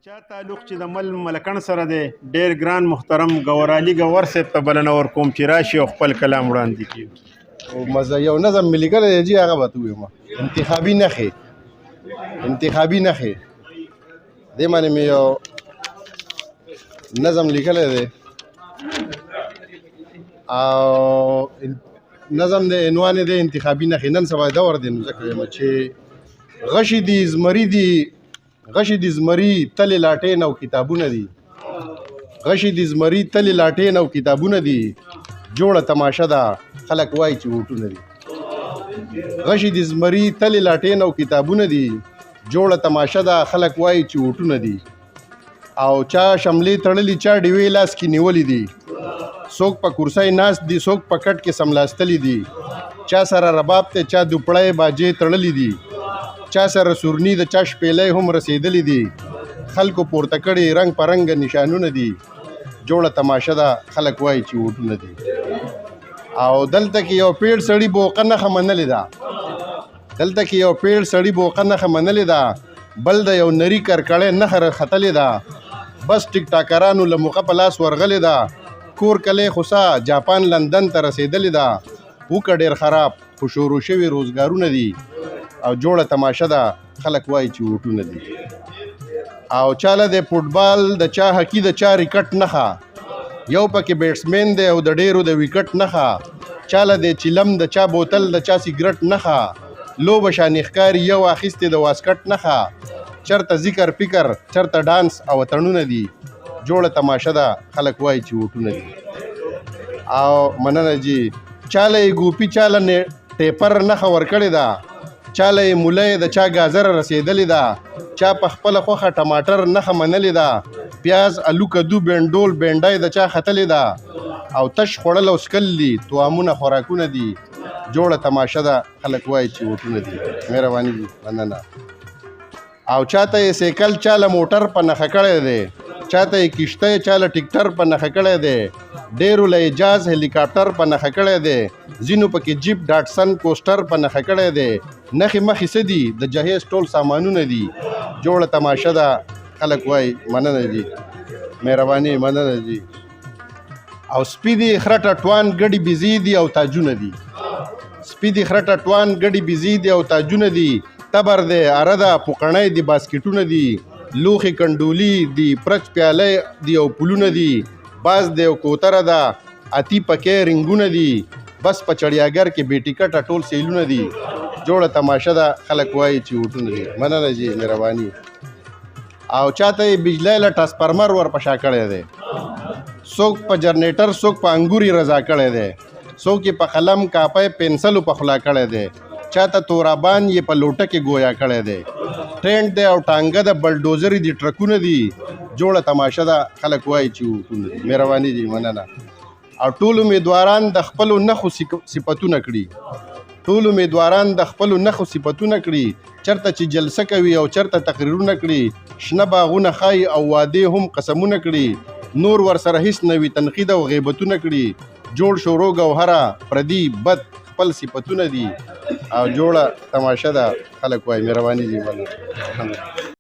چا تعلق چې د ملکن سره دی ډېر ګران محترم ګور علي ګور صاحب ته بلنه ورکوم چې راشي او خپل کلام وړاندې کړي. یو نظم مې لیکلی دی جي هغه به ته ووایم. انتخابي نښې دې باندې مې یو نظم لیکلی دی او نظم د عنوان یې دی انتخابي نښې. نن سبا دور دی نو ځکه وایم چې غشي دي زمري دي غشي د زمري تلې لاټین او کتابونه دي غشي د زمري تلې لاټین او کتابونه دي جوړه تماشه ده خلک وایي چې ووټونه دي غشي د زمري تلې لاټین او کتابونه دي جوړه تماشه ده خلک وایي چې ووټونه دي او چا شملې تړلي چا ډیوې لاس کې نیولې دي څوک په کرسۍ ناست دي څوک په کټ کې سملاستلي دي چا سره رباب ته چا دوپړی باجې تړلي دي چا سره سورني د چا شپېلی هم رسېدلی دي خلکو پورته کړي رنګ په رنګه نشانونه دي جوړه تماشه ده خلک وایي چې ووټونه دي او دلته کې یو پیړ سړي بوقه نښه منلې ده بل د یو نري کرکړی نښه راختلې ده بس ټیک ټاکرانو له موقه په لاس ورغلې ده کور کلی خوسا جاپان لندن ته رسېدلې ده وکه ډېر خراب خو شروع شوي روزګارونه دي او جوړه تماشه ده خلک وایي چې ووټونه دي او چاله د فوټبال د چا هکي د چا ریکټ نښه یو پکې بیټسمین دی او د ډېرو د ویکټ نښه چاله د چلم د چا بوتل د چا سیګرټ نښه لوبه شانې ښکاري یو اخیستې د واسکټ نښه چرته ذکر فکر چرته ډانس او تړونه دي جوړه تماشه ده خلک وایي چې ووټونه دي او مننه جي چاله یې ګوپي چاله ټیپر نښه ورکړې ده چاله یې مولی د چا ګازره رسېدلې ده چا په خپله خوښه ټماټر نښه منلې ده پیاز الو کدو بینډول بینډای د چا ختلې ده او تش خوړل او سکل دي توامونه خوراکونه دي جوړه تماشه ده خلک وایي چې ووټونه دي. مهرباني دي مننه. او چاته یې سیکل چاله موټر په نښه کړی دی چاته یې کشتی چاله ټیکټر په نښه کړی دی ډېرو له اجاز هلیکاپټر په نښه کړی دی ځینو پکې جیپ ډاټسن کوسټر په نښه کړی دی نښې مخې څه دي د جهیز ټول سامانونه دي جوړه تماشه ده خلک وایي مننه دي. مهرباني مننه دي. او سپي دي خره ټټوان ګډې بيزي دي او تاجونه دي سپي دي خره ټټوان ګډې بيزي دي او تاجونه دي تبر دی اره ده پوکڼی دي باسکټونه دي لوښې کنډولي دي پرچ پیالی دي او پلونه دي باز دی او کوتره ده اتی پکې رنګونه دي بس په چړیاګر کې بې ټیکټه ټول سیلونه دي جوړه تماشه ده خلک وایي چې ووټونه دي. مننه جي مهرباني. او چاته یې بجلی له ټرانسفارمر ورپشا کړی دی څوک په جنریټر څوک په انګوري رضا کړی دی څوک یې په قلم کاپی پنسلو په خلا کړی دی چاته تورابان یې په لوټه کې گویا کړی دی ټرینډ دی او ټانګه د بلډوزري دي ټرکونه دي جوړه تماشه ده خلک وایي چې ووټونه دي. مهرباني دي مننه. او ټول امیدواران د خپلو نښو صفتونه کړي چرته چې جلسه کوي او چرته تقریرونه کړي شنه باغونه ښایي او وعدې هم قسمونه کړي نور ورسره هیڅ نوي تنقید او غیبتونه کړي جوړ شورو ګوهره پردي بد خپل صفتونه دي او جوړه تماشه ده خلک وایي. مهرباني دي مننه.